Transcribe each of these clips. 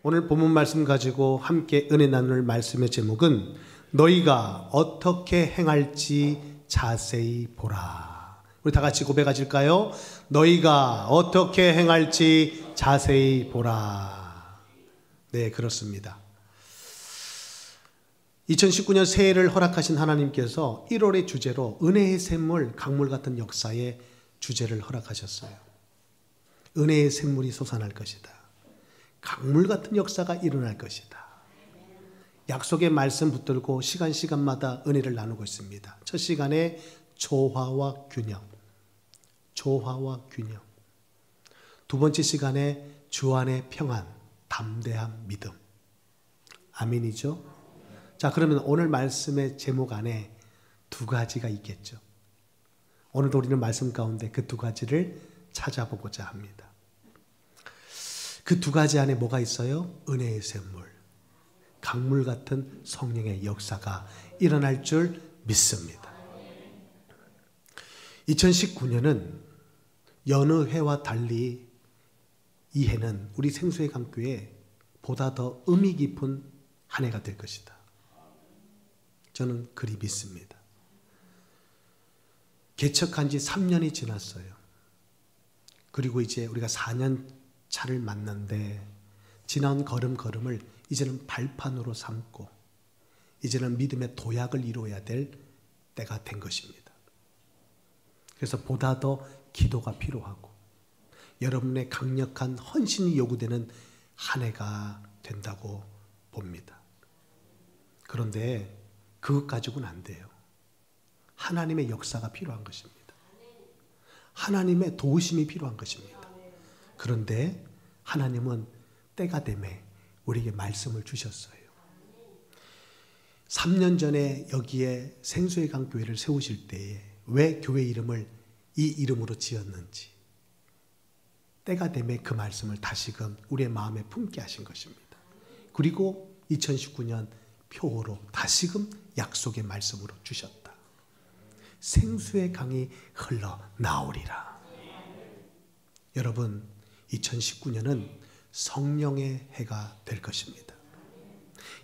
오늘 본문 말씀 가지고 함께 은혜 나눌 말씀의 제목은 너희가 어떻게 행할지 자세히 보라. 우리 다 같이 고백하실까요? 너희가 어떻게 행할지 자세히 보라. 네, 그렇습니다. 2019년 새해를 허락하신 하나님께서 1월의 주제로 은혜의 샘물, 강물 같은 역사의 주제를 허락하셨어요. 은혜의 샘물이 솟아날 것이다. 강물 같은 역사가 일어날 것이다. 약속의 말씀 붙들고 시간마다 은혜를 나누고 있습니다. 첫 시간에 조화와 균형. 조화와 균형. 두 번째 시간에 주 안의 평안, 담대한 믿음. 아멘이죠? 자, 그러면 오늘 말씀의 제목 안에 두 가지가 있겠죠. 오늘도 우리는 말씀 가운데 그 두 가지를 찾아보고자 합니다. 그 두 가지 안에 뭐가 있어요? 은혜의 샘물, 강물 같은 성령의 역사가 일어날 줄 믿습니다. 2019년은 여느 해와 달리 이 해는 우리 생수의 강교회 보다 더 의미 깊은 한 해가 될 것이다. 저는 그리 믿습니다. 개척한 지 3년이 지났어요. 그리고 이제 우리가 4년 차를 맞는데 지난 걸음걸음을 이제는 발판으로 삼고 이제는 믿음의 도약을 이루어야 될 때가 된 것입니다. 그래서 보다 더 기도가 필요하고 여러분의 강력한 헌신이 요구되는 한 해가 된다고 봅니다. 그런데 그것 가지고는 안 돼요. 하나님의 역사가 필요한 것입니다. 하나님의 도우심이 필요한 것입니다. 그런데 하나님은 때가 되매 우리에게 말씀을 주셨어요. 3년 전에 여기에 생수의 강 교회를 세우실 때에 왜 교회 이름을 이 이름으로 지었는지 때가 되매 그 말씀을 다시금 우리의 마음에 품게 하신 것입니다. 그리고 2019년 표어로 다시금 약속의 말씀으로 주셨다. 생수의 강이 흘러나오리라. 여러분, 2019년은 성령의 해가 될 것입니다.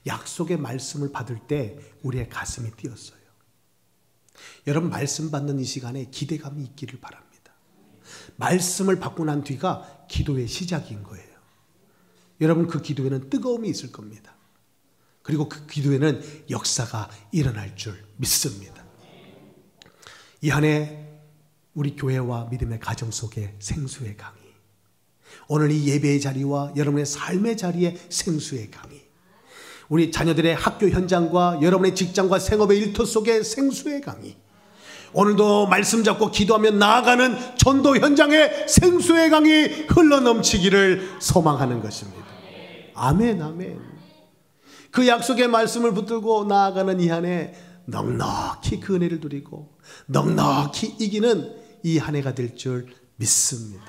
약속의 말씀을 받을 때 우리의 가슴이 뛰었어요. 여러분, 말씀 받는 이 시간에 기대감이 있기를 바랍니다. 말씀을 받고 난 뒤가 기도의 시작인 거예요. 여러분, 그 기도에는 뜨거움이 있을 겁니다. 그리고 그 기도에는 역사가 일어날 줄 믿습니다. 이 한 해 우리 교회와 믿음의 가정 속에 생수의 강이, 오늘 이 예배의 자리와 여러분의 삶의 자리에 생수의 강이, 우리 자녀들의 학교 현장과 여러분의 직장과 생업의 일터 속에 생수의 강이, 오늘도 말씀 잡고 기도하며 나아가는 전도 현장에 생수의 강이 흘러넘치기를 소망하는 것입니다. 아멘, 아멘. 그 약속의 말씀을 붙들고 나아가는 이 한 해 넉넉히 그 은혜를 누리고 넉넉히 이기는 이 한 해가 될 줄 믿습니다.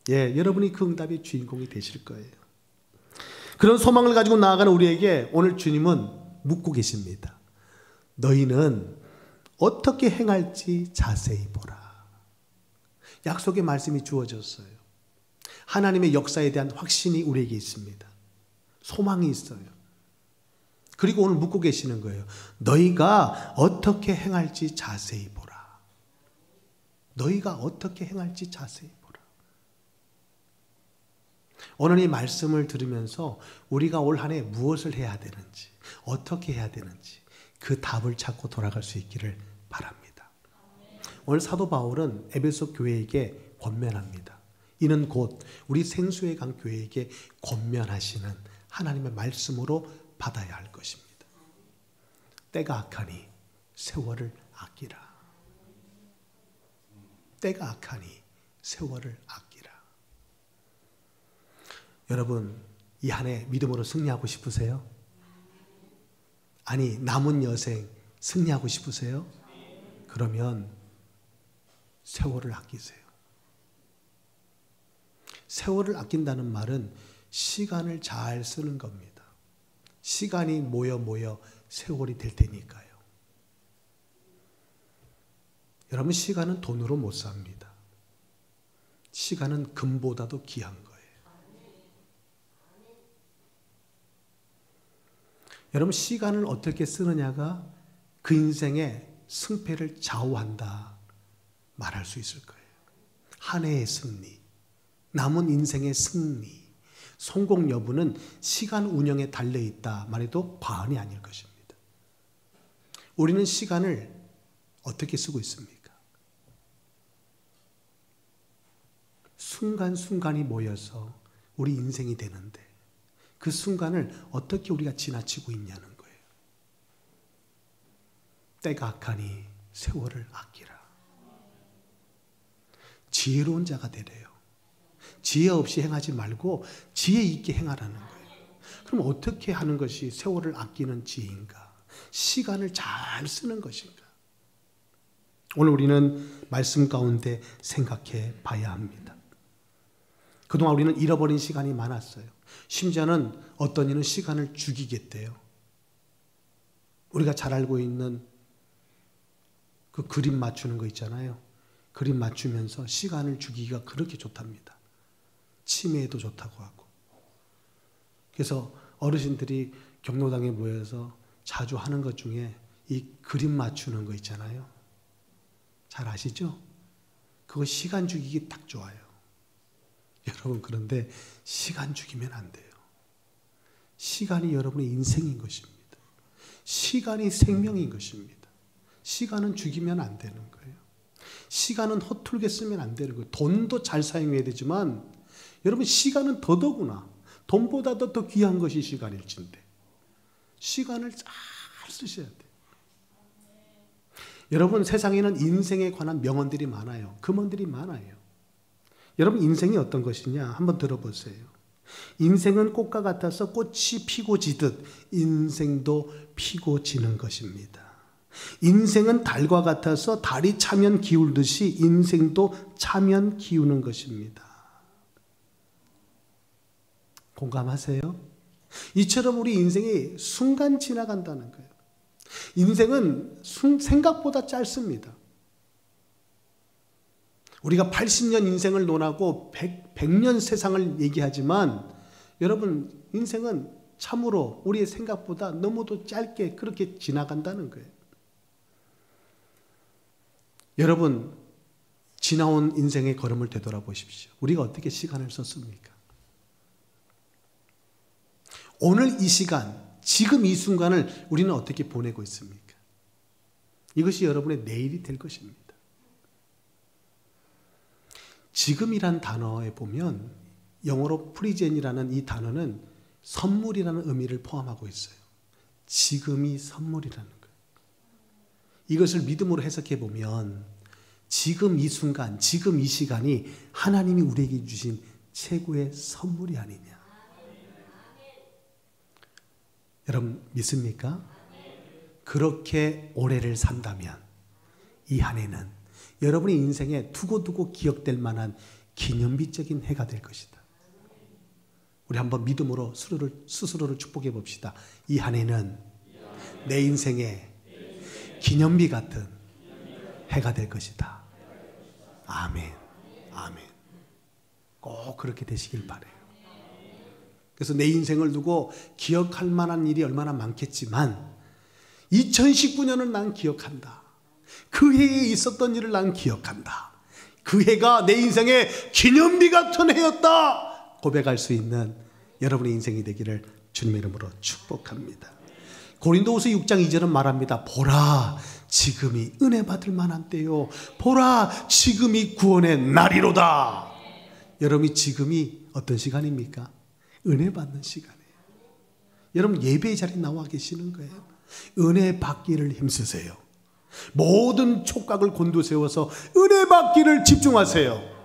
예, 여러분이 그 응답의 주인공이 되실 거예요. 그런 소망을 가지고 나아가는 우리에게 오늘 주님은 묻고 계십니다. 너희는 어떻게 행할지 자세히 보라. 약속의 말씀이 주어졌어요. 하나님의 역사에 대한 확신이 우리에게 있습니다. 소망이 있어요. 그리고 오늘 묻고 계시는 거예요. 너희가 어떻게 행할지 자세히 보라. 너희가 어떻게 행할지 자세히 보라. 오늘 이 말씀을 들으면서 우리가 올 한 해 무엇을 해야 되는지, 어떻게 해야 되는지 그 답을 찾고 돌아갈 수 있기를 바랍니다. 오늘 사도 바울은 에베소 교회에게 권면합니다. 이는 곧 우리 생수의 강 교회에게 권면하시는 하나님의 말씀으로 받아야 할 것입니다. 때가 악하니 세월을 아끼라. 때가 악하니 세월을 아끼라. 여러분, 이 한 해 믿음으로 승리하고 싶으세요? 아니, 남은 여생 승리하고 싶으세요? 그러면 세월을 아끼세요. 세월을 아낀다는 말은 시간을 잘 쓰는 겁니다. 시간이 모여 세월이 될 테니까요. 여러분, 시간은 돈으로 못 삽니다. 시간은 금보다도 귀한 거예요. 여러분, 시간을 어떻게 쓰느냐가 그 인생의 승패를 좌우한다 말할 수 있을 거예요. 한 해의 승리, 남은 인생의 승리, 성공 여부는 시간 운영에 달려있다 말해도 과언이 아닐 것입니다. 우리는 시간을 어떻게 쓰고 있습니까? 순간순간이 모여서 우리 인생이 되는데 그 순간을 어떻게 우리가 지나치고 있냐는 거예요. 때가 악하니 세월을 아끼라. 지혜로운 자가 되래요. 지혜 없이 행하지 말고 지혜 있게 행하라는 거예요. 그럼 어떻게 하는 것이 세월을 아끼는 지혜인가? 시간을 잘 쓰는 것인가? 오늘 우리는 말씀 가운데 생각해 봐야 합니다. 그동안 우리는 잃어버린 시간이 많았어요. 심지어는 어떤 이는 시간을 죽이겠대요. 우리가 잘 알고 있는 그 그림 맞추는 거 있잖아요. 그림 맞추면서 시간을 죽이기가 그렇게 좋답니다. 치매에도 좋다고 하고. 그래서 어르신들이 경로당에 모여서 자주 하는 것 중에 이 그림 맞추는 거 있잖아요. 잘 아시죠? 그거 시간 죽이기 딱 좋아요. 여러분, 그런데 시간 죽이면 안 돼요. 시간이 여러분의 인생인 것입니다. 시간이 생명인 것입니다. 시간은 죽이면 안 되는 거예요. 시간은 허툴게 쓰면 안 되는 거예요. 돈도 잘 사용해야 되지만 여러분, 시간은 더더구나 돈보다도 더 귀한 것이 시간일진데 시간을 잘 쓰셔야 돼요. 여러분, 세상에는 인생에 관한 명언들이 많아요. 금언들이 많아요. 여러분, 인생이 어떤 것이냐 한번 들어보세요. 인생은 꽃과 같아서 꽃이 피고 지듯 인생도 피고 지는 것입니다. 인생은 달과 같아서 달이 차면 기울듯이 인생도 차면 기우는 것입니다. 공감하세요? 이처럼 우리 인생이 순간 지나간다는 거예요. 인생은 생각보다 짧습니다. 우리가 80년 인생을 논하고 100년 세상을 얘기하지만 여러분, 인생은 참으로 우리의 생각보다 너무도 짧게 그렇게 지나간다는 거예요. 여러분, 지나온 인생의 걸음을 되돌아보십시오. 우리가 어떻게 시간을 썼습니까? 오늘 이 시간, 지금 이 순간을 우리는 어떻게 보내고 있습니까? 이것이 여러분의 내일이 될 것입니다. 지금이란 단어에 보면 영어로 프리젠이라는 이 단어는 선물이라는 의미를 포함하고 있어요. 지금이 선물이라는 거예요. 이것을 믿음으로 해석해 보면 지금 이 순간, 지금 이 시간이 하나님이 우리에게 주신 최고의 선물이 아니냐. 여러분, 믿습니까? 그렇게 올해를 산다면 이 한 해는 여러분의 인생에 두고두고 기억될 만한 기념비적인 해가 될 것이다. 우리 한번 믿음으로 스스로를 축복해 봅시다. 이 한 해는 내 인생의 기념비 같은 해가 될 것이다. 아멘. 아멘. 꼭 그렇게 되시길 바라요. 그래서 내 인생을 두고 기억할 만한 일이 얼마나 많겠지만 2019년은 난 기억한다. 그 해에 있었던 일을 난 기억한다. 그 해가 내 인생의 기념비 같은 해였다. 고백할 수 있는 여러분의 인생이 되기를 주님의 이름으로 축복합니다. 고린도후서 6장 2절은 말합니다. 보라, 지금이 은혜 받을 만한 때요. 보라, 지금이 구원의 날이로다. 여러분이 지금이 어떤 시간입니까? 은혜 받는 시간이에요. 여러분, 예배의 자리에 나와 계시는 거예요. 은혜 받기를 힘쓰세요. 모든 촉각을 곤두세워서 은혜 받기를 집중하세요.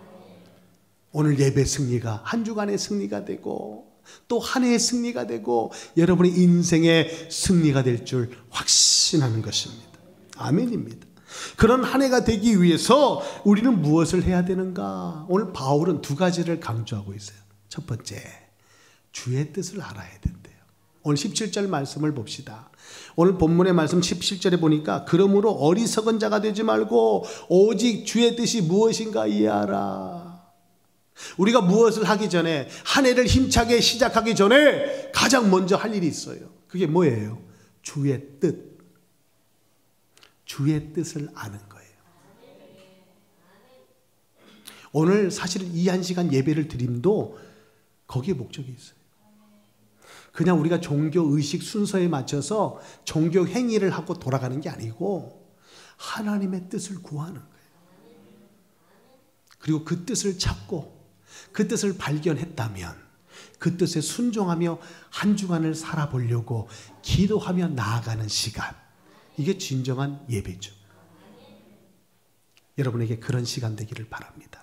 오늘 예배 승리가 한 주간의 승리가 되고 또 한 해의 승리가 되고 여러분의 인생의 승리가 될 줄 확신하는 것입니다. 아멘입니다. 그런 한 해가 되기 위해서 우리는 무엇을 해야 되는가? 오늘 바울은 두 가지를 강조하고 있어요. 첫 번째, 주의 뜻을 알아야 된대요. 오늘 17절 말씀을 봅시다. 오늘 본문의 말씀 17절에 보니까 그러므로 어리석은 자가 되지 말고 오직 주의 뜻이 무엇인가 이해하라. 우리가 무엇을 하기 전에, 한 해를 힘차게 시작하기 전에 가장 먼저 할 일이 있어요. 그게 뭐예요? 주의 뜻. 주의 뜻을 아는 거예요. 오늘 사실은 이 한 시간 예배를 드림도 거기에 목적이 있어요. 그냥 우리가 종교 의식 순서에 맞춰서 종교 행위를 하고 돌아가는 게 아니고 하나님의 뜻을 구하는 거예요. 그리고 그 뜻을 찾고 그 뜻을 발견했다면 그 뜻에 순종하며 한 주간을 살아보려고 기도하며 나아가는 시간. 이게 진정한 예배죠. 여러분에게 그런 시간 되기를 바랍니다.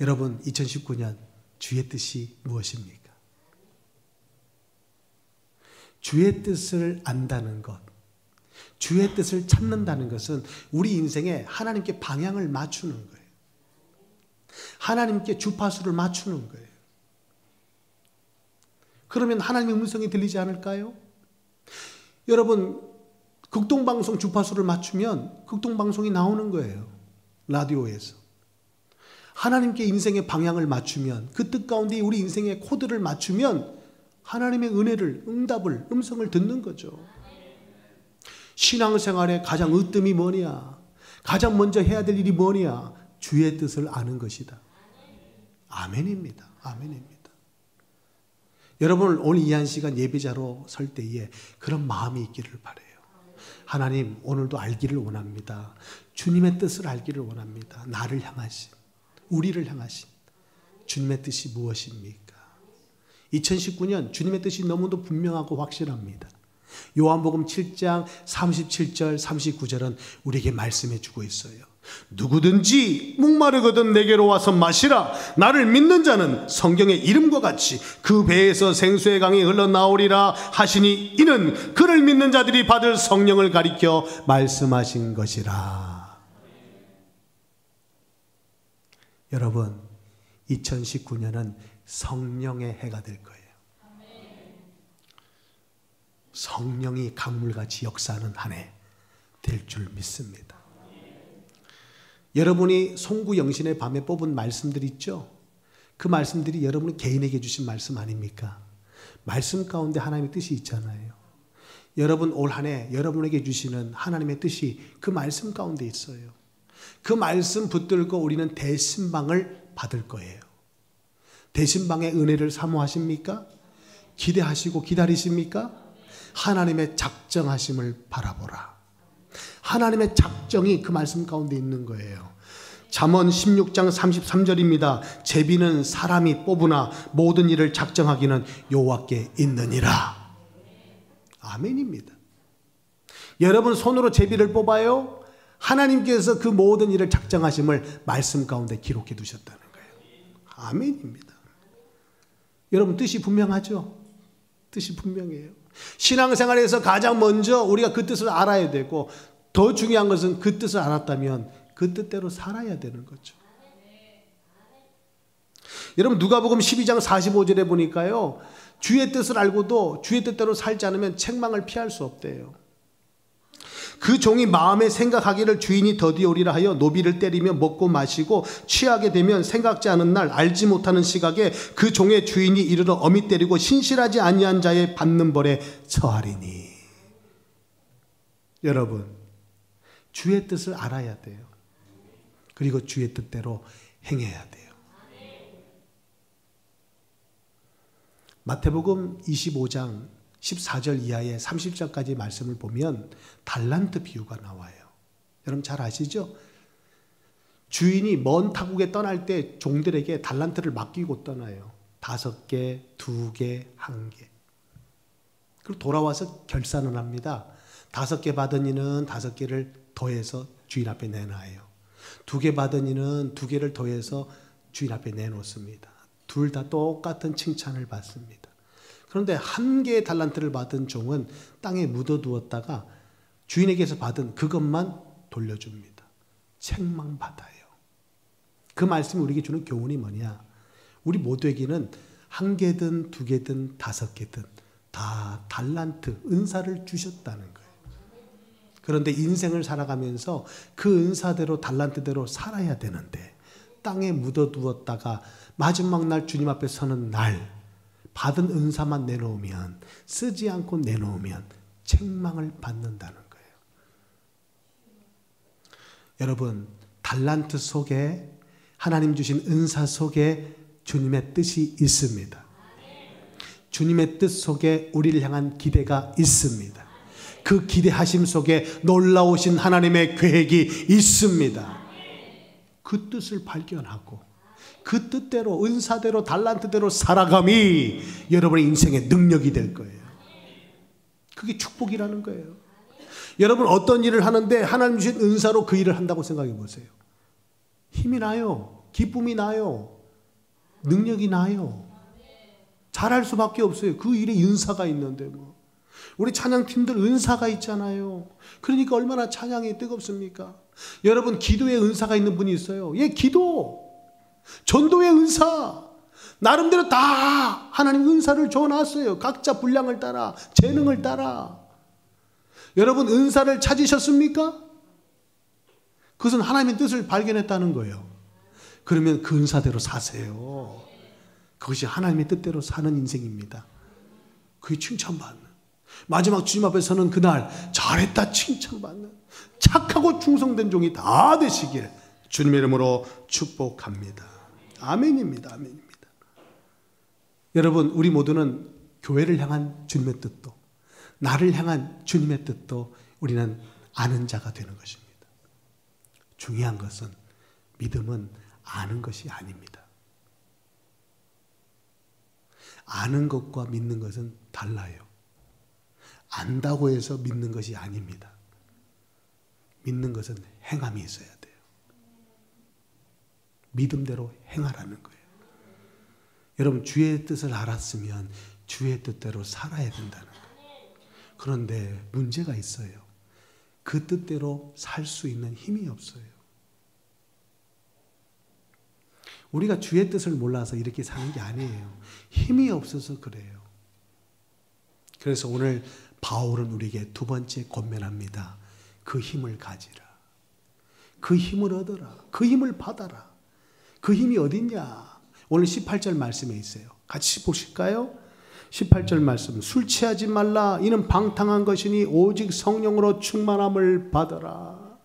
여러분, 2019년 주의 뜻이 무엇입니까? 주의 뜻을 안다는 것, 주의 뜻을 찾는다는 것은 우리 인생에 하나님께 방향을 맞추는 거예요. 하나님께 주파수를 맞추는 거예요. 그러면 하나님의 음성이 들리지 않을까요? 여러분, 극동방송 주파수를 맞추면 극동방송이 나오는 거예요. 라디오에서. 하나님께 인생의 방향을 맞추면, 그 뜻 가운데 우리 인생의 코드를 맞추면 하나님의 은혜를, 응답을, 음성을 듣는 거죠. 신앙생활의 가장 으뜸이 뭐냐? 가장 먼저 해야 될 일이 뭐냐? 주의 뜻을 아는 것이다. 아멘입니다. 아멘입니다. 여러분, 오늘 이 한 시간 예배자로 설 때에 그런 마음이 있기를 바라요. 하나님, 오늘도 알기를 원합니다. 주님의 뜻을 알기를 원합니다. 나를 향하신, 우리를 향하신 주님의 뜻이 무엇입니까? 2019년 주님의 뜻이 너무도 분명하고 확실합니다. 요한복음 7장 37절 39절은 우리에게 말씀해 주고 있어요. 누구든지 목마르거든 내게로 와서 마시라. 나를 믿는 자는 성경의 이름과 같이 그 배에서 생수의 강이 흘러나오리라 하시니 이는 그를 믿는 자들이 받을 성령을 가리켜 말씀하신 것이라. 여러분, 2019년은 성령의 해가 될 거예요. 성령이 강물같이 역사하는 한 해 될 줄 믿습니다. 여러분이 송구영신의 밤에 뽑은 말씀들 있죠? 그 말씀들이 여러분 개인에게 주신 말씀 아닙니까? 말씀 가운데 하나님의 뜻이 있잖아요. 여러분 올 한 해 여러분에게 주시는 하나님의 뜻이 그 말씀 가운데 있어요. 그 말씀 붙들고 우리는 대신방을 받을 거예요. 대신방의 은혜를 사모하십니까? 기대하시고 기다리십니까? 하나님의 작정하심을 바라보라. 하나님의 작정이 그 말씀 가운데 있는 거예요. 잠언 16장 33절입니다. 제비는 사람이 뽑으나 모든 일을 작정하기는 여호와께 있느니라. 아멘입니다. 여러분 손으로 제비를 뽑아요? 하나님께서 그 모든 일을 작정하심을 말씀 가운데 기록해 두셨다는 거예요. 아멘입니다. 여러분 뜻이 분명하죠? 뜻이 분명해요. 신앙생활에서 가장 먼저 우리가 그 뜻을 알아야 되고 더 중요한 것은 그 뜻을 알았다면 그 뜻대로 살아야 되는 거죠. 여러분 누가복음 12장 45절에 보니까요. 주의 뜻을 알고도 주의 뜻대로 살지 않으면 책망을 피할 수 없대요. 그 종이 마음에 생각하기를 주인이 더디오리라 하여 노비를 때리며 먹고 마시고 취하게 되면 생각지 않은 날 알지 못하는 시각에 그 종의 주인이 이르러 어미 때리고 신실하지 아니한 자의 받는 벌에 처하리니. 여러분 주의 뜻을 알아야 돼요. 그리고 주의 뜻대로 행해야 돼요. 마태복음 25장 14절 이하의 30절까지 말씀을 보면 달란트 비유가 나와요. 여러분 잘 아시죠? 주인이 먼 타국에 떠날 때 종들에게 달란트를 맡기고 떠나요. 5개, 2개, 1개. 그리고 돌아와서 결산을 합니다. 5개 받은 이는 5개를 더해서 주인 앞에 내놔요. 2개 받은 이는 2개를 더해서 주인 앞에 내놓습니다. 둘 다 똑같은 칭찬을 받습니다. 그런데 1개의 달란트를 받은 종은 땅에 묻어두었다가 주인에게서 받은 그것만 돌려줍니다. 책망받아요. 그 말씀이 우리에게 주는 교훈이 뭐냐? 우리 모두에게는 1개든 2개든 5개든 다 달란트, 은사를 주셨다는 거예요. 그런데 인생을 살아가면서 그 은사대로 달란트대로 살아야 되는데 땅에 묻어두었다가 마지막 날 주님 앞에 서는 날 받은 은사만 내놓으면, 쓰지 않고 내놓으면 책망을 받는다는 거예요. 여러분, 달란트 속에, 하나님 주신 은사 속에 주님의 뜻이 있습니다. 주님의 뜻 속에 우리를 향한 기대가 있습니다. 그 기대하심 속에 놀라우신 하나님의 계획이 있습니다. 그 뜻을 발견하고 그 뜻대로, 은사대로, 달란트대로 살아감이 여러분의 인생의 능력이 될 거예요. 그게 축복이라는 거예요. 여러분, 어떤 일을 하는데 하나님 주신 은사로 그 일을 한다고 생각해 보세요. 힘이 나요. 기쁨이 나요. 능력이 나요. 잘할 수밖에 없어요. 그 일에 은사가 있는데 뭐. 우리 찬양팀들 은사가 있잖아요. 그러니까 얼마나 찬양이 뜨겁습니까? 여러분, 기도에 은사가 있는 분이 있어요. 예, 기도. 전도의 은사. 나름대로 다 하나님 은사를 줘놨어요. 각자 분량을 따라, 재능을 따라. 여러분, 은사를 찾으셨습니까? 그것은 하나님의 뜻을 발견했다는 거예요. 그러면 그 은사대로 사세요. 그것이 하나님의 뜻대로 사는 인생입니다. 그게 칭찬받는, 마지막 주님 앞에 서는 그날 잘했다 칭찬받는 착하고 충성된 종이 다 되시길 주님의 이름으로 축복합니다. 아멘입니다. 아멘입니다. 여러분, 우리 모두는 교회를 향한 주님의 뜻도, 나를 향한 주님의 뜻도 우리는 아는 자가 되는 것입니다. 중요한 것은, 믿음은 아는 것이 아닙니다. 아는 것과 믿는 것은 달라요. 안다고 해서 믿는 것이 아닙니다. 믿는 것은 행함이 있어야 돼요. 믿음대로 행하라는 거예요. 여러분, 주의 뜻을 알았으면 주의 뜻대로 살아야 된다는 거예요. 그런데 문제가 있어요. 그 뜻대로 살 수 있는 힘이 없어요. 우리가 주의 뜻을 몰라서 이렇게 사는 게 아니에요. 힘이 없어서 그래요. 그래서 오늘 바울은 우리에게 두 번째 권면합니다. 그 힘을 가지라. 그 힘을 얻어라. 그 힘을 받아라. 그 힘이 어딨냐? 오늘 18절 말씀에 있어요. 같이 보실까요? 18절 말씀. 술 취하지 말라. 이는 방탕한 것이니 오직 성령으로 충만함을 받아라.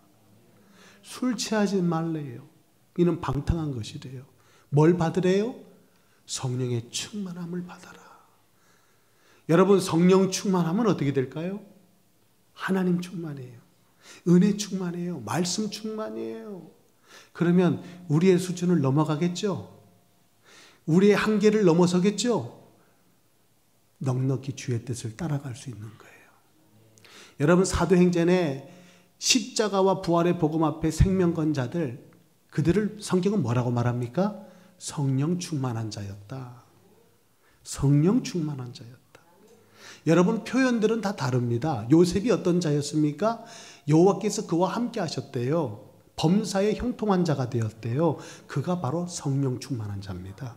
술 취하지 말래요. 이는 방탕한 것이래요. 뭘 받으래요? 성령의 충만함을 받아라. 여러분, 성령 충만하면 어떻게 될까요? 하나님 충만해요. 은혜 충만해요. 말씀 충만이에요. 그러면 우리의 수준을 넘어가겠죠? 우리의 한계를 넘어서겠죠? 넉넉히 주의 뜻을 따라갈 수 있는 거예요. 여러분, 사도행전에 십자가와 부활의 복음 앞에 생명 건 자들, 그들을 성경은 뭐라고 말합니까? 성령 충만한 자였다. 성령 충만한 자였다. 여러분, 표현들은 다 다릅니다. 요셉이 어떤 자였습니까? 여호와께서 그와 함께 하셨대요. 범사에 형통한 자가 되었대요. 그가 바로 성령 충만한 자입니다.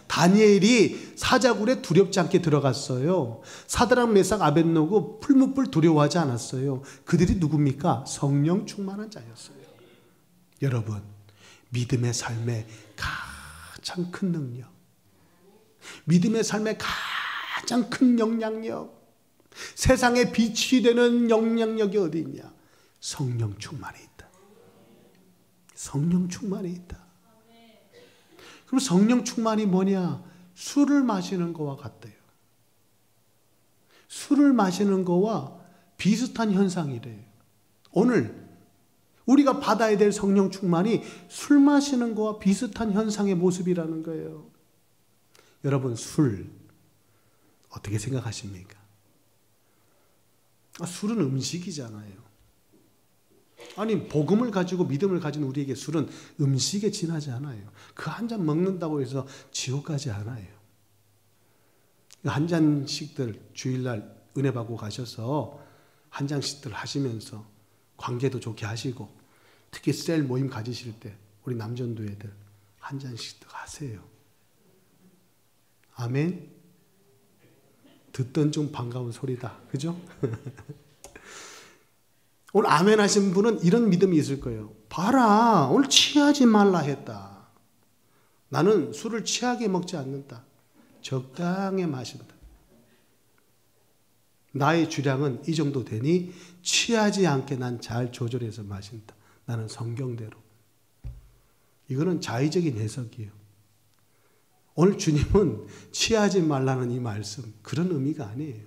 다니엘이 사자굴에 두렵지 않게 들어갔어요. 사드락, 메삭, 아벳노고 풀무불 두려워하지 않았어요. 그들이 누굽니까? 성령 충만한 자였어요. 여러분, 믿음의 삶에 가장 큰 능력, 믿음의 삶에 가장 큰 영향력, 세상에 빛이 되는 영향력이 어디 있냐? 성령 충만이 있다. 성령 충만이 있다. 그럼 성령 충만이 뭐냐? 술을 마시는 거와 같대요. 술을 마시는 거와 비슷한 현상이래요. 오늘 우리가 받아야 될 성령 충만이 술 마시는 거와 비슷한 현상의 모습이라는 거예요. 여러분, 술 어떻게 생각하십니까? 술은 음식이잖아요. 아니, 복음을 가지고 믿음을 가진 우리에게 술은 음식에 지나지 않아요. 그 한 잔 먹는다고 해서 지옥 가지 않아요. 한 잔씩들 주일날 은혜 받고 가셔서 한 잔씩들 하시면서 관계도 좋게 하시고, 특히 셀 모임 가지실 때 우리 남전도애들 한 잔씩들 하세요. 아멘. 듣던 중 반가운 소리다. 그죠? 오늘 아멘 하신 분은 이런 믿음이 있을 거예요. 봐라, 오늘 취하지 말라 했다. 나는 술을 취하게 먹지 않는다. 적당히 마신다. 나의 주량은 이 정도 되니 취하지 않게 난 잘 조절해서 마신다. 나는 성경대로. 이거는 자의적인 해석이에요. 오늘 주님은 취하지 말라는 이 말씀, 그런 의미가 아니에요.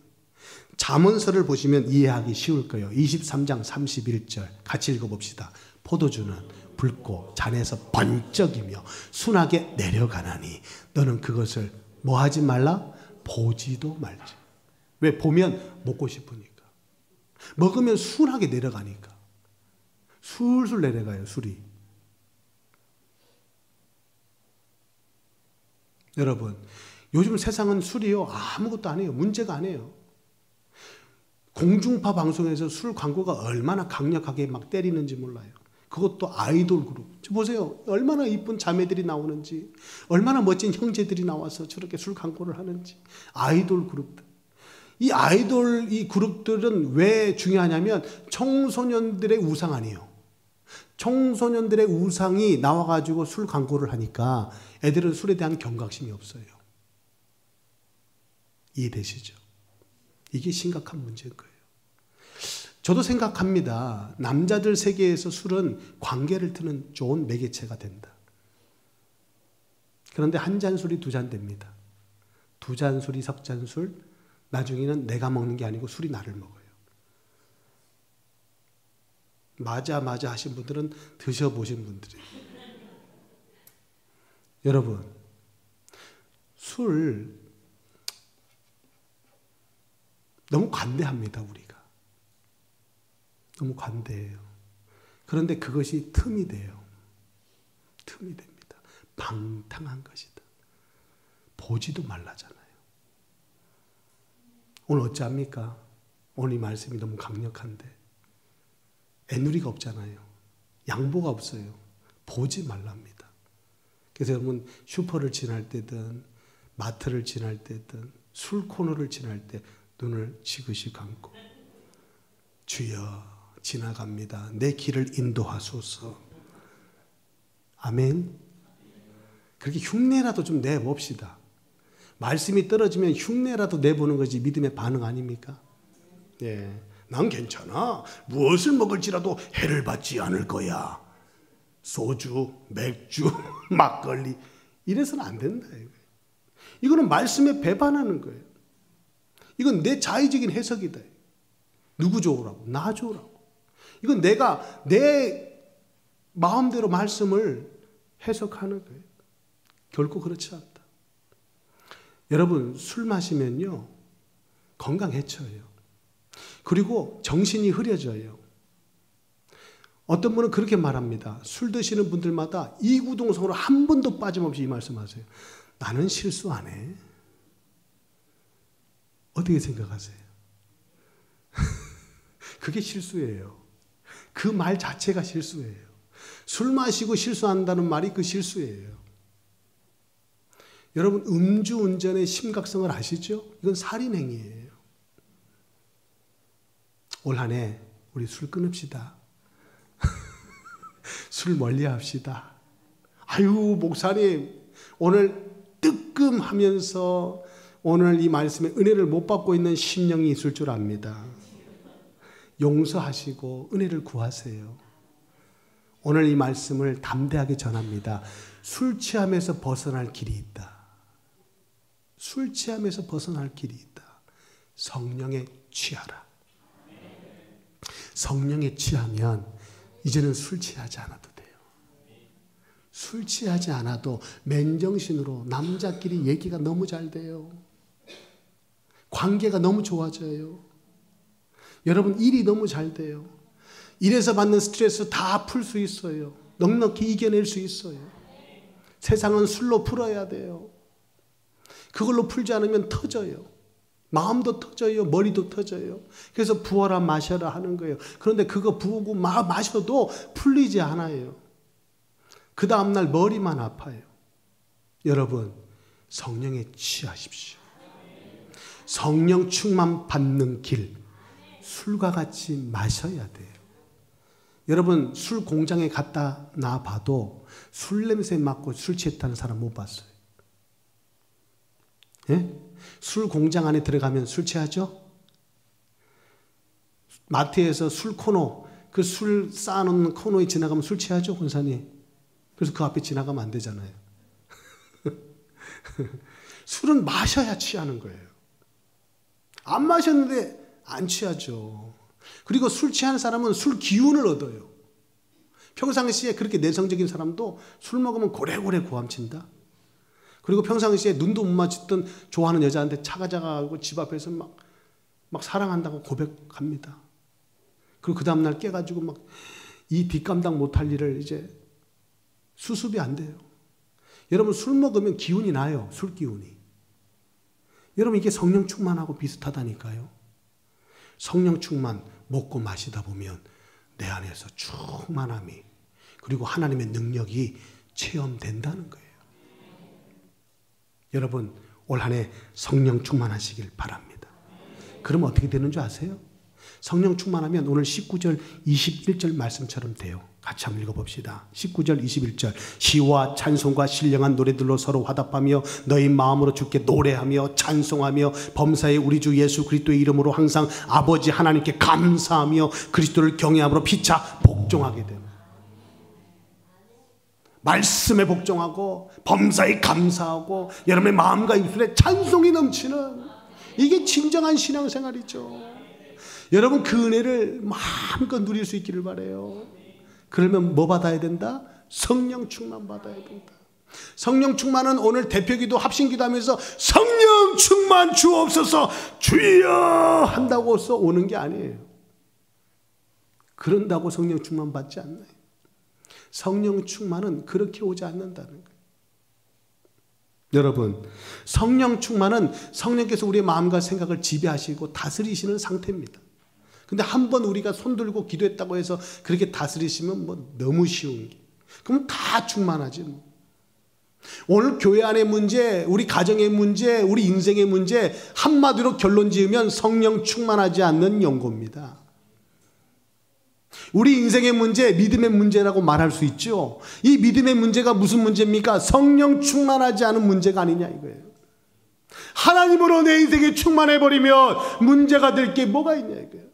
잠언서를 보시면 이해하기 쉬울 거예요. 23장 31절 같이 읽어봅시다. 포도주는 붉고 잔에서 번쩍이며 순하게 내려가나니 너는 그것을 뭐 하지 말라? 보지도 말지. 왜? 보면 먹고 싶으니까. 먹으면 순하게 내려가니까. 술술 내려가요, 술이. 여러분, 요즘 세상은 술이요, 아무것도 아니에요. 문제가 아니에요. 공중파 방송에서 술 광고가 얼마나 강력하게 막 때리는지 몰라요. 그것도 아이돌 그룹. 보세요. 얼마나 이쁜 자매들이 나오는지, 얼마나 멋진 형제들이 나와서 저렇게 술 광고를 하는지. 아이돌 그룹들. 이 아이돌 이 그룹들은 왜 중요하냐면 청소년들의 우상 아니에요. 청소년들의 우상이 나와가지고 술 광고를 하니까 애들은 술에 대한 경각심이 없어요. 이해되시죠? 이게 심각한 문제인 거예요. 저도 생각합니다. 남자들 세계에서 술은 관계를 트는 좋은 매개체가 된다. 그런데 한 잔 술이 두 잔 됩니다. 두 잔 술이 석 잔 술, 나중에는 내가 먹는 게 아니고 술이 나를 먹어요. 맞아 하신 분들은 드셔보신 분들이에요. 여러분, 술 너무 관대합니다, 우리가. 너무 관대해요. 그런데 그것이 틈이 돼요. 틈이 됩니다. 방탕한 것이다. 보지도 말라잖아요. 오늘 어찌합니까? 오늘 이 말씀이 너무 강력한데 애누리가 없잖아요. 양보가 없어요. 보지 말랍니다. 그래서 여러분 슈퍼를 지날 때든 마트를 지날 때든 술 코너를 지날 때 눈을 지그시 감고 주여 지나갑니다. 내 길을 인도하소서. 아멘. 그렇게 흉내라도 좀 내봅시다. 말씀이 떨어지면 흉내라도 내보는 것이 믿음의 반응 아닙니까? 예. 난 괜찮아. 무엇을 먹을지라도 해를 받지 않을 거야. 소주, 맥주, 막걸리. 이래서는 안 된다. 이거는 말씀에 배반하는 거예요. 이건 내 자의적인 해석이다. 누구 좋으라고? 나 좋으라고. 이건 내가 내 마음대로 말씀을 해석하는 거예요. 결코 그렇지 않다. 여러분, 술 마시면요, 건강 해쳐요. 그리고 정신이 흐려져요. 어떤 분은 그렇게 말합니다. 술 드시는 분들마다 이구동성으로 한 번도 빠짐없이 이 말씀하세요. 나는 실수 안 해. 어떻게 생각하세요? 그게 실수예요. 그 말 자체가 실수예요. 술 마시고 실수한다는 말이 그 실수예요. 여러분, 음주운전의 심각성을 아시죠? 이건 살인행위예요. 올 한 해 우리 술 끊읍시다. 술 멀리 합시다. 아유, 목사님, 오늘 뜨끔하면서 오늘 이 말씀에 은혜를 못 받고 있는 심령이 있을 줄 압니다. 용서하시고 은혜를 구하세요. 오늘 이 말씀을 담대하게 전합니다. 술 취함에서 벗어날 길이 있다. 술 취함에서 벗어날 길이 있다. 성령에 취하라. 성령에 취하면 이제는 술 취하지 않아도 돼요. 술 취하지 않아도 맨정신으로 남자끼리 얘기가 너무 잘 돼요. 관계가 너무 좋아져요. 여러분, 일이 너무 잘 돼요. 일에서 받는 스트레스 다 풀 수 있어요. 넉넉히 이겨낼 수 있어요. 세상은 술로 풀어야 돼요. 그걸로 풀지 않으면 터져요. 마음도 터져요. 머리도 터져요. 그래서 부어라 마셔라 하는 거예요. 그런데 그거 부고 마셔도 풀리지 않아요. 그 다음날 머리만 아파요. 여러분, 성령에 취하십시오. 성령 충만 받는 길, 술과 같이 마셔야 돼요. 여러분, 술 공장에 갔다 나 봐도 술 냄새 맡고 술 취했다는 사람 못 봤어요. 예? 술 공장 안에 들어가면 술 취하죠? 마트에서 술 코너, 그 술 쌓아놓는 코너에 지나가면 술 취하죠, 권사님? 그래서 그 앞에 지나가면 안 되잖아요. 술은 마셔야 취하는 거예요. 안 마셨는데 안 취하죠. 그리고 술 취하는 사람은 술 기운을 얻어요. 평상시에 그렇게 내성적인 사람도 술 먹으면 고래고래 고함친다. 그리고 평상시에 눈도 못 마주쳤던 좋아하는 여자한테 차가 작아가고 집 앞에서 막 사랑한다고 고백합니다. 그리고 그 다음날 깨가지고 막 이 뒷감당 못할 일을 이제 수습이 안 돼요. 여러분 술 먹으면 기운이 나요. 술 기운이. 여러분 이게 성령 충만하고 비슷하다니까요. 성령 충만 먹고 마시다 보면 내 안에서 충만함이 그리고 하나님의 능력이 체험된다는 거예요. 여러분 올 한 해 성령 충만하시길 바랍니다. 그럼 어떻게 되는 줄 아세요? 성령 충만하면 오늘 19절 21절 말씀처럼 돼요. 같이 한번 읽어봅시다. 19절 21절 시와 찬송과 신령한 노래들로 서로 화답하며 너희 마음으로 주께 노래하며 찬송하며 범사에 우리 주 예수 그리스도의 이름으로 항상 아버지 하나님께 감사하며 그리스도를 경외함으로 피차 복종하게 됩니다. 말씀에 복종하고 범사에 감사하고 여러분의 마음과 입술에 찬송이 넘치는 이게 진정한 신앙생활이죠. 여러분 그 은혜를 마음껏 누릴 수 있기를 바라요. 그러면 뭐 받아야 된다? 성령 충만 받아야 된다. 성령 충만은 오늘 대표기도 합심기도 하면서 성령 충만 주옵소서 주여 한다고 써 오는 게 아니에요. 그런다고 성령 충만 받지 않나요? 성령 충만은 그렇게 오지 않는다는 거예요. 여러분 성령 충만은 성령께서 우리의 마음과 생각을 지배하시고 다스리시는 상태입니다. 근데 한번 우리가 손들고 기도했다고 해서 그렇게 다스리시면 뭐 너무 쉬운 게. 그럼 다 충만하지 뭐. 오늘 교회 안의 문제, 우리 가정의 문제, 우리 인생의 문제 한마디로 결론 지으면 성령 충만하지 않는 연고입니다. 우리 인생의 문제, 믿음의 문제라고 말할 수 있죠. 이 믿음의 문제가 무슨 문제입니까? 성령 충만하지 않은 문제가 아니냐 이거예요. 하나님으로 내 인생이 충만해버리면 문제가 될 게 뭐가 있냐 이거예요.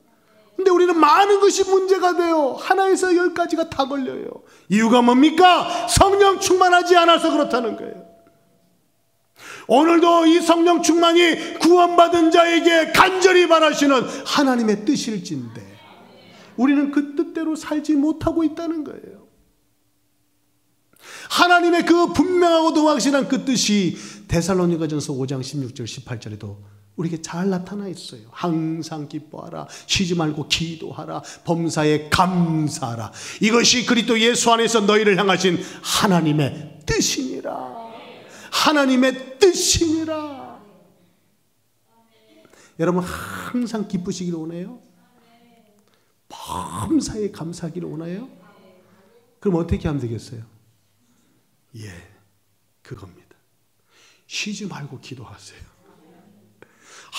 근데 우리는 많은 것이 문제가 돼요. 하나에서 10가지가 다 걸려요. 이유가 뭡니까? 성령 충만하지 않아서 그렇다는 거예요. 오늘도 이 성령 충만이 구원받은 자에게 간절히 바라시는 하나님의 뜻일진데 우리는 그 뜻대로 살지 못하고 있다는 거예요. 하나님의 그 분명하고도 확실한 그 뜻이 데살로니가전서 5장 16절 18절에도 우리에게 잘 나타나 있어요. 항상 기뻐하라. 쉬지 말고 기도하라. 범사에 감사하라. 이것이 그리스도 예수 안에서 너희를 향하신 하나님의 뜻이니라. 하나님의 뜻이니라. 여러분 항상 기쁘시기를 원해요? 범사에 감사하기를 원해요? 그럼 어떻게 하면 되겠어요? 예, 그겁니다. 쉬지 말고 기도하세요.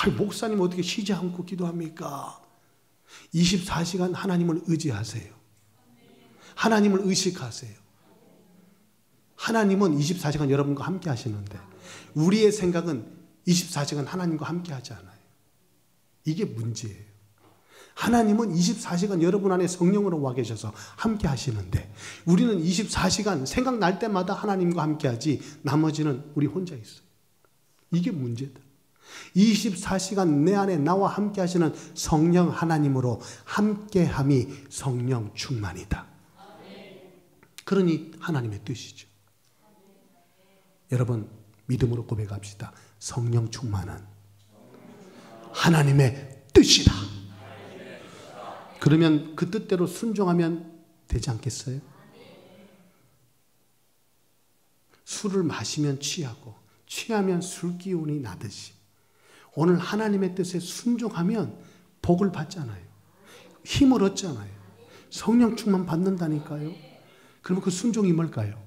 아니, 목사님 어떻게 쉬지 않고 기도합니까? 24시간 하나님을 의지하세요. 하나님을 의식하세요. 하나님은 24시간 여러분과 함께 하시는데 우리의 생각은 24시간 하나님과 함께 하지 않아요. 이게 문제예요. 하나님은 24시간 여러분 안에 성령으로 와 계셔서 함께 하시는데 우리는 24시간 생각날 때마다 하나님과 함께 하지 나머지는 우리 혼자 있어요. 이게 문제다. 24시간 내 안에 나와 함께 하시는 성령 하나님으로 함께함이 성령 충만이다. 그러니 하나님의 뜻이죠. 여러분 믿음으로 고백합시다. 성령 충만은 하나님의 뜻이다. 그러면 그 뜻대로 순종하면 되지 않겠어요? 술을 마시면 취하고 취하면 술 기운이 나듯이 오늘 하나님의 뜻에 순종하면 복을 받잖아요. 힘을 얻잖아요. 성령 충만 받는다니까요. 그러면 그 순종이 뭘까요?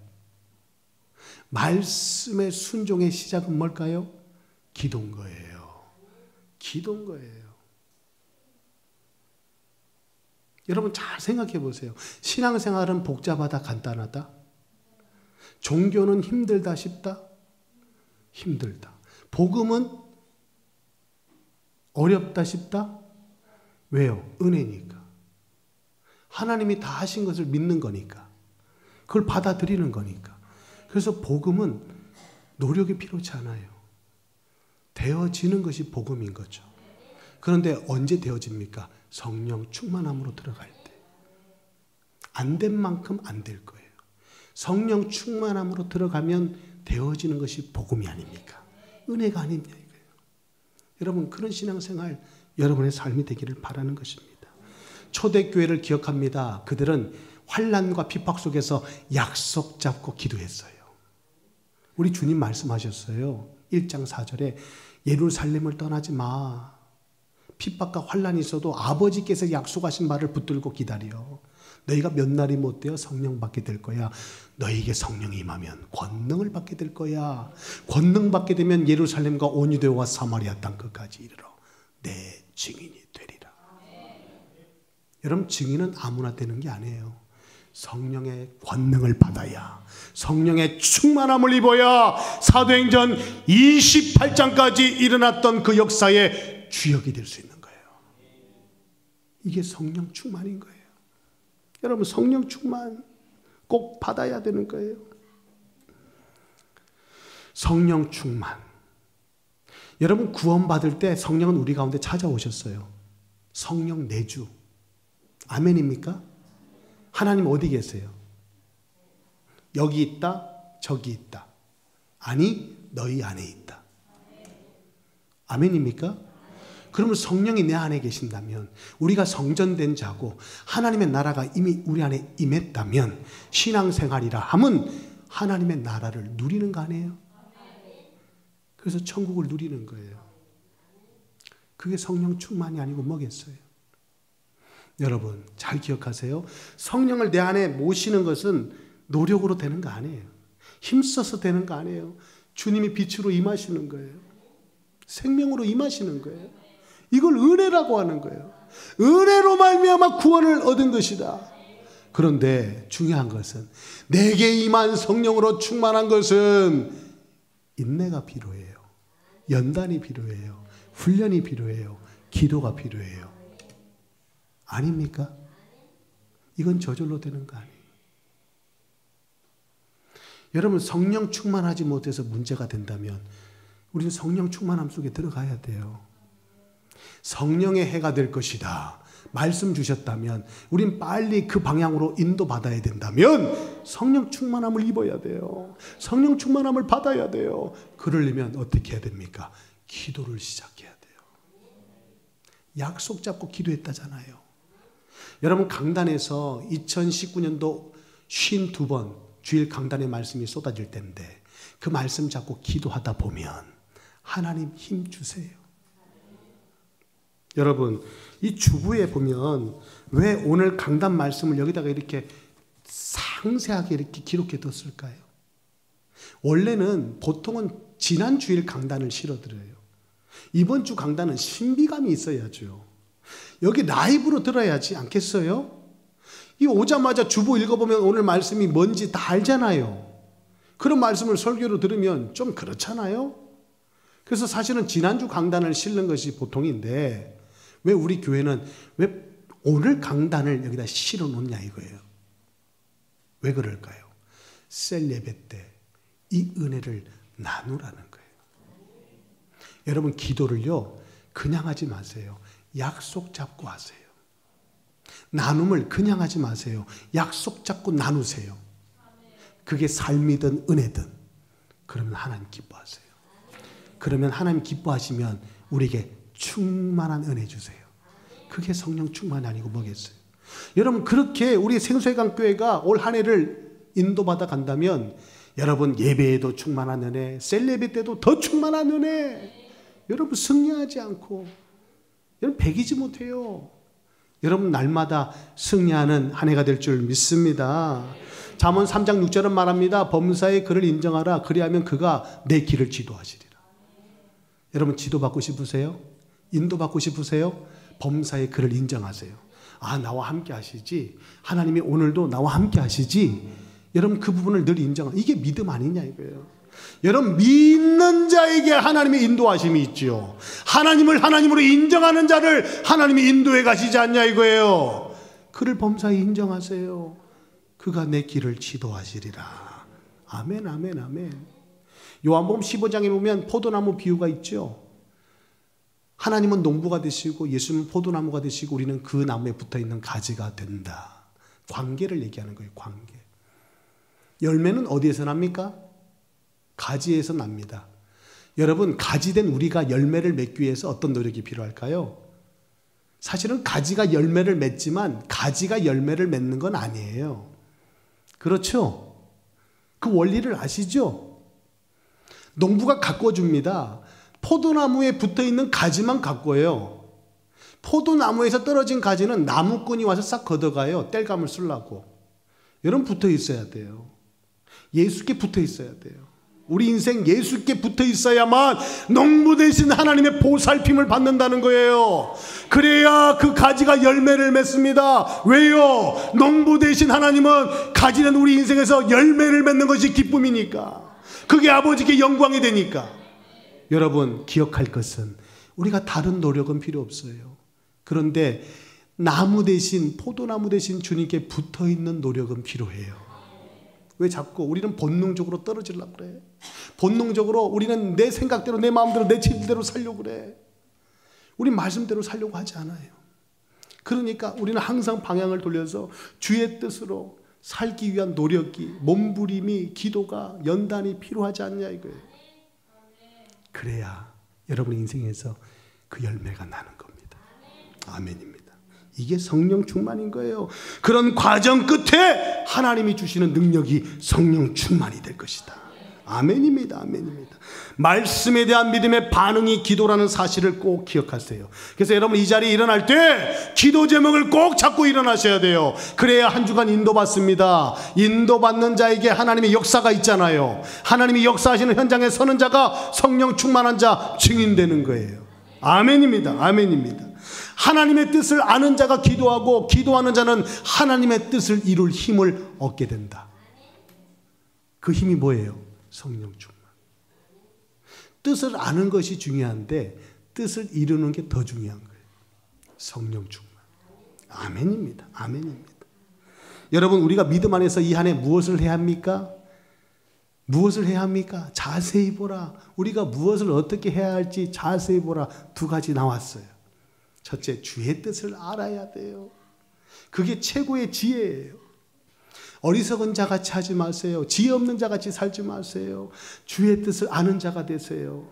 말씀의 순종의 시작은 뭘까요? 기도인 거예요. 기도인 거예요. 여러분 잘 생각해 보세요. 신앙생활은 복잡하다 종교는 힘들다 쉽다? 힘들다. 복음은 어렵다 싶다? 왜요? 은혜니까. 하나님이 다 하신 것을 믿는 거니까. 그걸 받아들이는 거니까. 그래서 복음은 노력이 필요치 않아요. 되어지는 것이 복음인 거죠. 그런데 언제 되어집니까? 성령 충만함으로 들어갈 때. 안 된 만큼 안 될 거예요. 성령 충만함으로 들어가면 되어지는 것이 복음이 아닙니까? 은혜가 아니냐 이거예요. 여러분, 그런 신앙생활 여러분의 삶이 되기를 바라는 것입니다. 초대교회를 기억합니다. 그들은 환난과 핍박 속에서 약속 잡고 기도했어요. 우리 주님 말씀하셨어요. 1장 4절에 예루살렘을 떠나지 마. 핍박과 환난이 있어도 아버지께서 약속하신 말을 붙들고 기다려. 너희가 몇 날이 못 되어 성령 받게 될 거야. 너희에게 성령이 임하면 권능을 받게 될 거야. 권능 받게 되면 예루살렘과 온 유대와 사마리아 땅 끝까지 이르러 내 증인이 되리라. 여러분, 증인은 아무나 되는 게 아니에요. 성령의 권능을 받아야, 성령의 충만함을 입어야 사도행전 28장까지 일어났던 그 역사의 주역이 될 수 있는 거예요. 이게 성령 충만인 거예요. 여러분, 성령 충만 꼭 받아야 되는 거예요. 성령 충만. 여러분, 구원받을 때 성령은 우리 가운데 찾아오셨어요. 성령 내주. 아멘입니까? 하나님 어디 계세요? 여기 있다, 저기 있다. 아니, 너희 안에 있다. 아멘입니까? 그러면 성령이 내 안에 계신다면, 우리가 성전된 자고 하나님의 나라가 이미 우리 안에 임했다면 신앙생활이라 함은 하나님의 나라를 누리는 거 아니에요? 그래서 천국을 누리는 거예요. 그게 성령 충만이 아니고 뭐겠어요? 여러분, 잘 기억하세요. 성령을 내 안에 모시는 것은 노력으로 되는 거 아니에요. 힘써서 되는 거 아니에요. 주님이 빛으로 임하시는 거예요. 생명으로 임하시는 거예요. 이걸 은혜라고 하는 거예요. 은혜로 말미암아 구원을 얻은 것이다. 그런데 중요한 것은 내게 임한 성령으로 충만한 것은 인내가 필요해요. 연단이 필요해요. 훈련이 필요해요. 기도가 필요해요. 아닙니까? 이건 저절로 되는 거 아니에요. 여러분, 성령 충만하지 못해서 문제가 된다면 우리는 성령 충만함 속에 들어가야 돼요. 성령의 해가 될 것이다. 말씀 주셨다면 우린 빨리 그 방향으로 인도받아야 된다면 성령 충만함을 입어야 돼요. 성령 충만함을 받아야 돼요. 그러려면 어떻게 해야 됩니까? 기도를 시작해야 돼요. 약속 잡고 기도했다잖아요. 여러분, 강단에서 2019년도 52번 주일 강단의 말씀이 쏟아질 때인데 그 말씀 잡고 기도하다 보면 하나님 힘 주세요. 여러분, 이 주부에 보면 왜 오늘 강단 말씀을 여기다가 이렇게 상세하게 이렇게 기록해 뒀을까요? 원래는 보통은 지난 주일 강단을 실어드려요. 이번 주 강단은 신비감이 있어야죠. 여기 라이브로 들어야지 않겠어요? 이 오자마자 주보 읽어보면 오늘 말씀이 뭔지 다 알잖아요. 그런 말씀을 설교로 들으면 좀 그렇잖아요. 그래서 사실은 지난주 강단을 실는 것이 보통인데 왜 우리 교회는 왜 오늘 강단을 여기다 실어 놓냐 이거예요. 왜 그럴까요? 셀 예배 때 이 은혜를 나누라는 거예요. 여러분, 기도를요 그냥 하지 마세요. 약속 잡고 하세요. 나눔을 그냥 하지 마세요. 약속 잡고 나누세요. 그게 삶이든 은혜든. 그러면 하나님 기뻐하세요. 그러면 하나님 기뻐하시면 우리에게 충만한 은혜 주세요. 그게 성령 충만이 아니고 뭐겠어요? 여러분, 그렇게 우리 생수회강교회가 올 한 해를 인도받아 간다면 여러분, 예배에도 충만한 은혜, 셀 예배 때도 더 충만한 은혜. 여러분, 승리하지 않고 여러분 배기지 못해요. 여러분, 날마다 승리하는 한 해가 될 줄 믿습니다. 잠언 3장 6절은 말합니다. 범사의 그를 인정하라. 그리하면 그가 내 길을 지도하시리라. 여러분, 지도받고 싶으세요? 인도받고 싶으세요? 범사의 그를 인정하세요. 아, 나와 함께 하시지. 하나님이 오늘도 나와 함께 하시지. 여러분, 그 부분을 늘 인정하라. 이게 믿음 아니냐 이거예요. 여러분, 믿는 자에게 하나님의 인도하심이 있죠. 하나님을 하나님으로 인정하는 자를 하나님이 인도해 가시지 않냐 이거예요. 그를 범사에 인정하세요. 그가 내 길을 지도하시리라. 아멘, 아멘, 아멘. 요한복음 15장에 보면 포도나무 비유가 있죠. 하나님은 농부가 되시고 예수님은 포도나무가 되시고 우리는 그 나무에 붙어있는 가지가 된다. 관계를 얘기하는 거예요. 관계. 열매는 어디에서 납니까? 가지에서 납니다. 여러분, 가지된 우리가 열매를 맺기 위해서 어떤 노력이 필요할까요? 사실은 가지가 열매를 맺지만 가지가 열매를 맺는 건 아니에요. 그렇죠? 그 원리를 아시죠? 농부가 가꿔줍니다. 포도나무에 붙어있는 가지만 가꿔요. 포도나무에서 떨어진 가지는 나무꾼이 와서 싹 걷어가요. 땔감을 쓰려고. 여러분 붙어 있어야 돼요. 예수께 붙어 있어야 돼요. 우리 인생 예수께 붙어 있어야만 농부 되신 하나님의 보살핌을 받는다는 거예요. 그래야 그 가지가 열매를 맺습니다. 왜요? 농부 되신 하나님은 가지는 우리 인생에서 열매를 맺는 것이 기쁨이니까. 그게 아버지께 영광이 되니까. 여러분 기억할 것은 우리가 다른 노력은 필요 없어요. 그런데 나무 대신 포도나무 대신 주님께 붙어있는 노력은 필요해요. 왜 자꾸 우리는 본능적으로 떨어지려고 그래? 본능적으로 우리는 내 생각대로 내 마음대로 내 질대로 살려고 그래. 우리 말씀대로 살려고 하지 않아요. 그러니까 우리는 항상 방향을 돌려서 주의 뜻으로 살기 위한 노력이, 몸부림이, 기도가, 연단이 필요하지 않냐 이거예요. 그래야 여러분 인생에서 그 열매가 나는 겁니다. 아멘입니다. 이게 성령 충만인 거예요. 그런 과정 끝에 하나님이 주시는 능력이 성령 충만이 될 것이다. 아멘입니다. 아멘입니다. 말씀에 대한 믿음의 반응이 기도라는 사실을 꼭 기억하세요. 그래서 여러분 이 자리에 일어날 때 기도 제목을 꼭 잡고 일어나셔야 돼요. 그래야 한 주간 인도받습니다. 인도받는 자에게 하나님의 역사가 있잖아요. 하나님이 역사하시는 현장에 서는 자가 성령 충만한 자 증인되는 거예요. 아멘입니다. 아멘입니다. 하나님의 뜻을 아는 자가 기도하고 기도하는 자는 하나님의 뜻을 이룰 힘을 얻게 된다. 그 힘이 뭐예요? 성령 충만. 뜻을 아는 것이 중요한데 뜻을 이루는 게 더 중요한 거예요. 성령 충만. 아멘입니다. 아멘입니다. 여러분 우리가 믿음 안에서 이 한 해 무엇을 해야 합니까? 무엇을 해야 합니까? 자세히 보라. 우리가 무엇을 어떻게 해야 할지 자세히 보라. 두 가지 나왔어요. 첫째, 주의 뜻을 알아야 돼요. 그게 최고의 지혜예요. 어리석은 자같이 하지 마세요. 지혜 없는 자같이 살지 마세요. 주의 뜻을 아는 자가 되세요.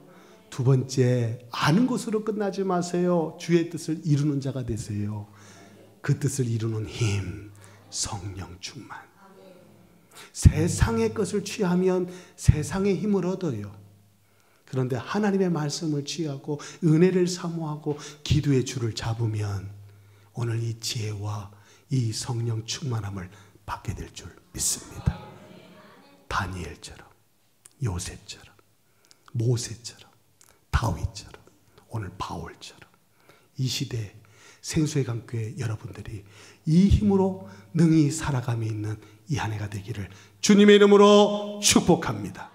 두 번째, 아는 것으로 끝나지 마세요. 주의 뜻을 이루는 자가 되세요. 그 뜻을 이루는 힘, 성령 충만. 세상의 것을 취하면 세상의 힘을 얻어요. 그런데 하나님의 말씀을 취하고 은혜를 사모하고 기도의 줄을 잡으면 오늘 이 지혜와 이 성령 충만함을 받게 될 줄 믿습니다. 다니엘처럼, 요셉처럼, 모세처럼, 다윗처럼, 오늘 바울처럼 이 시대 생수의 강교회 여러분들이 이 힘으로 능히 살아감이 있는 이 한 해가 되기를 주님의 이름으로 축복합니다.